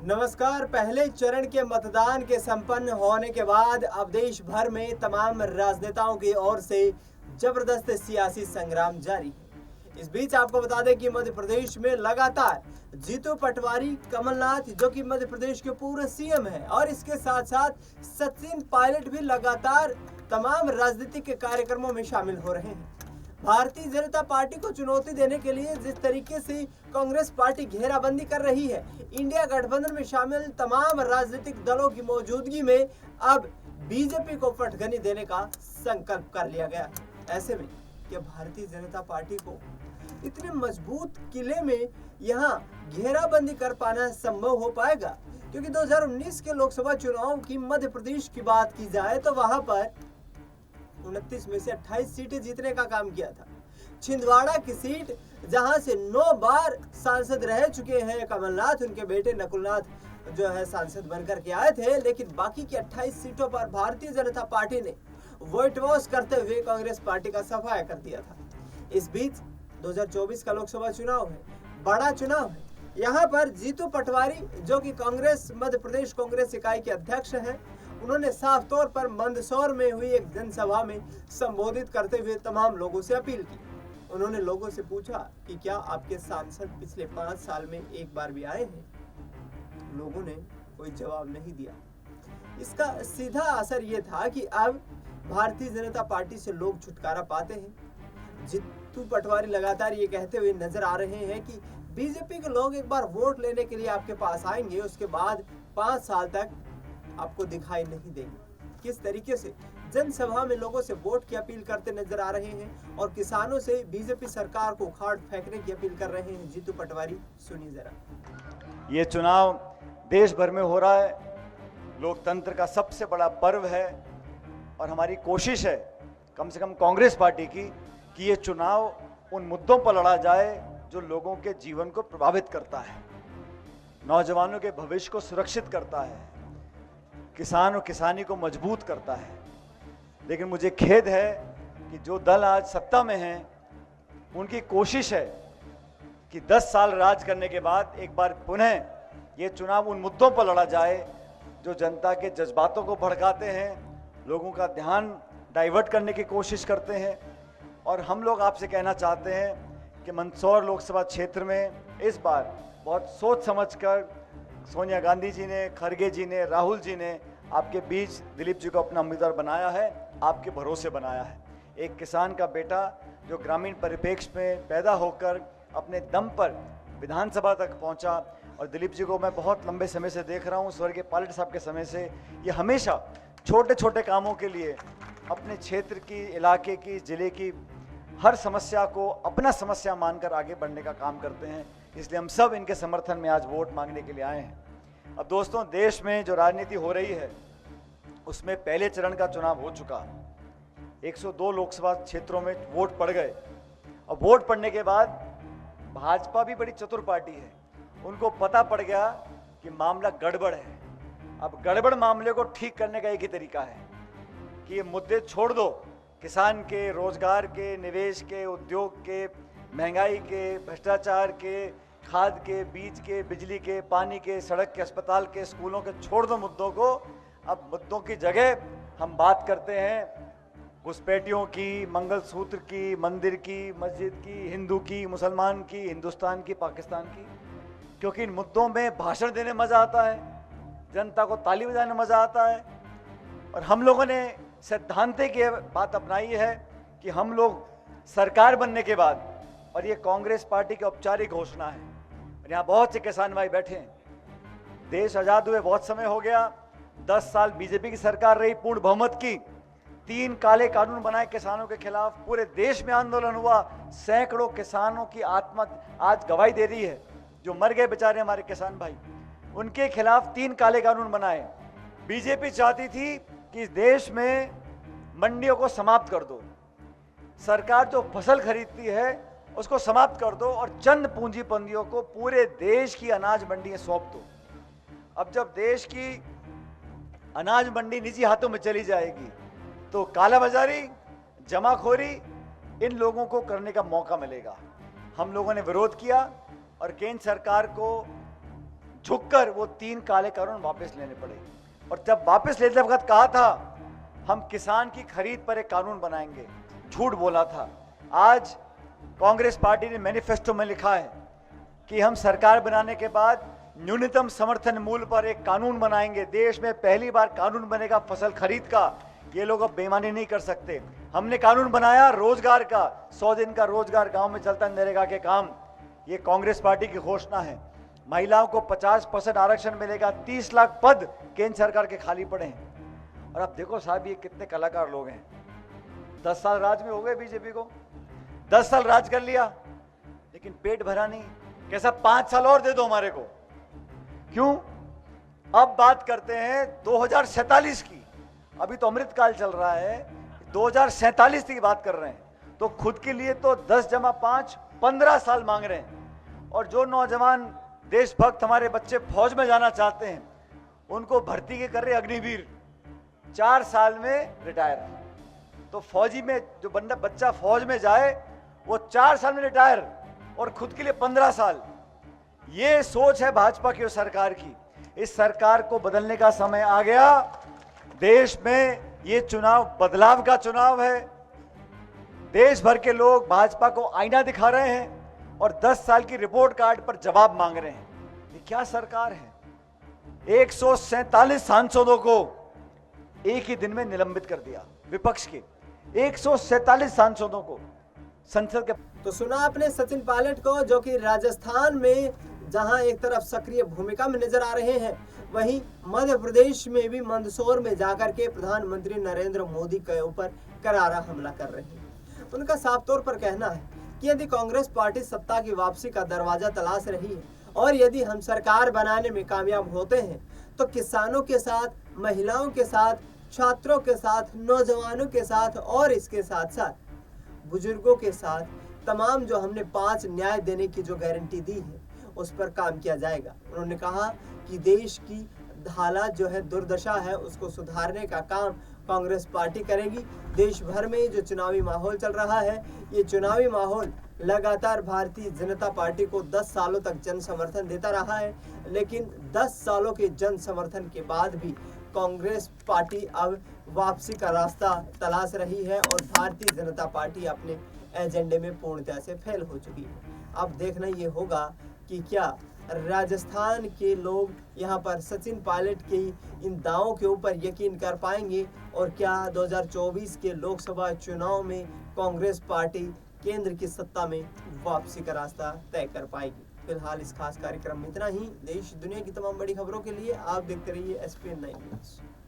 नमस्कार। पहले चरण के मतदान के संपन्न होने के बाद अब देश भर में तमाम राजनेताओं की ओर से जबरदस्त सियासी संग्राम जारी है। इस बीच आपको बता दें कि मध्य प्रदेश में लगातार जीतू पटवारी, कमलनाथ जो कि मध्य प्रदेश के पूर्व सीएम हैं, और इसके साथ साथ सचिन पायलट भी लगातार तमाम राजनीतिक कार्यक्रमों में शामिल हो रहे हैं। भारतीय जनता पार्टी को चुनौती देने के लिए जिस तरीके से कांग्रेस पार्टी घेराबंदी कर रही है, इंडिया गठबंधन में शामिल तमाम राजनीतिक दलों की मौजूदगी में अब बीजेपी को फटकनी देने का संकल्प कर लिया गया। ऐसे में क्या भारतीय जनता पार्टी को इतने मजबूत किले में यहाँ घेराबंदी कर पाना संभव हो पाएगा? क्योंकि 2019 के लोकसभा चुनाव की मध्य प्रदेश की बात की जाए तो वहां पर 29 में से 28 सीटें जीतने का काम किया था। छिंदवाड़ा की सीट जहां से 9 बार सांसद रह चुके हैं कमलनाथ, उनके बेटे नकुलनाथ जो है सांसद बनकर के आए थे, लेकिन बाकी की 28 सीटों पर भारतीय जनता पार्टी ने व्हाइट वॉश करते हुए कांग्रेस पार्टी का सफाया कर दिया था। इस बीच 2024 का लोकसभा चुनाव है, बड़ा चुनाव है। यहाँ पर जीतू पटवारी जो कि कांग्रेस मध्य प्रदेश कांग्रेस इकाई के अध्यक्ष हैं, उन्होंने साफ तौर पर मंदसौर में हुई एक जनसभा में संबोधित करते हुए तमाम लोगों से अपील की। उन्होंने लोगों से पूछा कि क्या आपके सांसद पिछले 5 साल में एक बार भी आए हैं? लोगों ने कोई जवाब नहीं दिया। इसका सीधा असर यह था कि अब भारतीय जनता पार्टी से लोग छुटकारा पाते हैं। जीतू पटवारी लगातार ये कहते हुए नजर आ रहे हैं कि बीजेपी के लोग एक बार वोट लेने के लिए आपके पास आएंगे, उसके बाद 5 साल तक आपको दिखाई नहीं देंगे। किस तरीके से जनसभा में लोगों से वोट की अपील करते नजर आ रहे हैं और किसानों से बीजेपी सरकार को उखाड़ फेंकने की अपील कर रहे हैं जीतू पटवारी। सुनिए जरा। ये चुनाव देश भर में हो रहा है, लोकतंत्र का सबसे बड़ा पर्व है और हमारी कोशिश है कम से कम कांग्रेस पार्टी की कि ये चुनाव उन मुद्दों पर लड़ा जाए जो लोगों के जीवन को प्रभावित करता है, नौजवानों के भविष्य को सुरक्षित करता है, किसान और किसानी को मजबूत करता है। लेकिन मुझे खेद है कि जो दल आज सत्ता में हैं, उनकी कोशिश है कि 10 साल राज करने के बाद एक बार पुनः ये चुनाव उन मुद्दों पर लड़ा जाए जो जनता के जज्बातों को भड़काते हैं, लोगों का ध्यान डाइवर्ट करने की कोशिश करते हैं। और हम लोग आपसे कहना चाहते हैं कि मंदसौर लोकसभा क्षेत्र में इस बार बहुत सोच समझकर सोनिया गांधी जी ने, खड़गे जी ने, राहुल जी ने आपके बीच दिलीप जी को अपना उम्मीदवार बनाया है, आपके भरोसे बनाया है। एक किसान का बेटा जो ग्रामीण परिप्रेक्ष्य में पैदा होकर अपने दम पर विधानसभा तक पहुंचा, और दिलीप जी को मैं बहुत लंबे समय से देख रहा हूं, स्वर्गीय पायलट साहब के समय से, ये हमेशा छोटे छोटे कामों के लिए अपने क्षेत्र की, इलाके की, जिले की हर समस्या को अपना समस्या मानकर आगे बढ़ने का काम करते हैं। इसलिए हम सब इनके समर्थन में आज वोट मांगने के लिए आए हैं। अब दोस्तों, देश में जो राजनीति हो रही है उसमें पहले चरण का चुनाव हो चुका, 102 लोकसभा क्षेत्रों में वोट पड़ गए। अब वोट पड़ने के बाद भाजपा भी बड़ी चतुर पार्टी है, उनको पता पड़ गया कि मामला गड़बड़ है। अब गड़बड़ मामले को ठीक करने का एक ही तरीका है कि ये मुद्दे छोड़ दो, किसान के, रोजगार के, निवेश के, उद्योग के, महंगाई के, भ्रष्टाचार के, खाद के, बीज के, बिजली के, पानी के, सड़क के, अस्पताल के, स्कूलों के, छोड़ दो मुद्दों को। अब मुद्दों की जगह हम बात करते हैं घुसपैठियों की, मंगलसूत्र की, मंदिर की, मस्जिद की, हिंदू की, मुसलमान की, हिंदुस्तान की, पाकिस्तान की। क्योंकि इन मुद्दों में भाषण देने मजा आता है, जनता को ताली बजाने मजा आता है। और हम लोगों ने सैद्धांतिक ये बात अपनाई है कि हम लोग सरकार बनने के बाद, और ये कांग्रेस पार्टी की औपचारिक घोषणा है, और यहाँ बहुत से किसान भाई बैठे हैं, देश आजाद हुए बहुत समय हो गया, 10 साल बीजेपी की सरकार रही पूर्ण बहुमत की, 3 काले कानून बनाए किसानों के खिलाफ, पूरे देश में आंदोलन हुआ, सैकड़ों किसानों की आत्मा आज गवाही दे रही है, जो मर गए बेचारे हमारे किसान भाई, उनके खिलाफ 3 काले कानून बनाए। बीजेपी चाहती थी कि इस देश में मंडियों को समाप्त कर दो, सरकार जो फसल खरीदती है उसको समाप्त कर दो और चंद पूंजीपतियों को पूरे देश की अनाज मंडियां सौंप दो। अब जब देश की अनाज मंडी निजी हाथों में चली जाएगी तो कालाबाजारी, जमाखोरी इन लोगों को करने का मौका मिलेगा। हम लोगों ने विरोध किया और केंद्र सरकार को झुककर वो 3 काले कानून वापस लेने पड़े। और जब वापस लेते वक्त कहा था हम किसान की खरीद पर एक कानून बनाएंगे, झूठ बोला था। आज कांग्रेस पार्टी ने मैनिफेस्टो में लिखा है कि हम सरकार बनाने के बाद न्यूनतम समर्थन मूल्य पर एक कानून बनाएंगे। देश में पहली बार कानून बनेगा फसल खरीद का। ये लोग अब बेईमानी नहीं कर सकते। हमने कानून बनाया रोजगार का, 100 दिन का रोजगार गांव में चलता नरेगा के काम। ये कांग्रेस पार्टी की घोषणा है। महिलाओं को 50% आरक्षण मिलेगा। 30 लाख पद केंद्र सरकार के खाली पड़े हैं। और अब देखो साहब ये कितने कलाकार लोग हैं। 10 साल राज में हो गए बीजेपी को, 10 साल राज कर लिया, लेकिन पेट भरा नहीं। कैसा 5 साल और दे दो हमारे को। क्यों? अब बात करते हैं 2047 की। अभी तो अमृतकाल चल रहा है, 2047 की बात कर रहे हैं। तो खुद के लिए तो 10 जमा 5 15 साल मांग रहे हैं। और जो नौजवान देशभक्त हमारे बच्चे फौज में जाना चाहते हैं उनको भर्ती के कर रहे अग्निवीर, 4 साल में रिटायर। तो फौजी में जो बच्चा फौज में जाए वो 4 साल में रिटायर और खुद के लिए 15 साल। ये सोच है भाजपा की और सरकार की। इस सरकार को बदलने का समय आ गया। देश में ये चुनाव बदलाव का चुनाव है। देश भर के लोग भाजपा को आईना दिखा रहे हैं और 10 साल की रिपोर्ट कार्ड पर जवाब मांग रहे हैं। ये क्या सरकार है? 147 सांसदों को एक ही दिन में निलंबित कर दिया। विपक्ष के 147 सांसदों को संसद के। तो सुना आपने सचिन पायलट को, जो कि राजस्थान में जहां एक तरफ सक्रिय भूमिका में नजर आ रहे हैं, वहीं मध्य प्रदेश में भी मंदसौर में जाकर के प्रधानमंत्री नरेंद्र मोदी के ऊपर करारा हमला कर रहे हैं। उनका साफ तौर पर कहना है कि यदि कांग्रेस पार्टी सत्ता की वापसी का दरवाजा तलाश रही है और यदि हम सरकार बनाने में कामयाब होते हैं तो किसानों के साथ, महिलाओं के साथ, छात्रों के साथ, नौजवानों के साथ और इसके साथ साथ बुजुर्गों के साथ तमाम जो हमने 5 न्याय देने की जो गारंटी दी है उस पर काम किया जाएगा। उन्होंने कहा कि देश की हालात जो है, दुर्दशा है, उसको सुधारने का काम कांग्रेस पार्टी करेगी। देश भर में जो चुनावी माहौल चल रहा है, ये चुनावी माहौल लगातार भारतीय जनता पार्टी को 10 सालों तक जन समर्थन देता रहा है, लेकिन 10 सालों के जन समर्थन के बाद भी कांग्रेस पार्टी अब वापसी का रास्ता तलाश रही है और भारतीय जनता पार्टी अपने एजेंडे में पूर्णतः से फेल हो चुकी है। अब देखना ये होगा कि क्या राजस्थान के लोग यहाँ पर सचिन पायलट के इन दावों के ऊपर यकीन कर पाएंगे और क्या 2024 के लोकसभा चुनाव में कांग्रेस पार्टी केंद्र की सत्ता में वापसी का रास्ता तय कर पाएगी। फिलहाल इस खास कार्यक्रम में इतना ही। देश दुनिया की तमाम बड़ी खबरों के लिए आप देखते रहिए SPN 9 न्यूज़।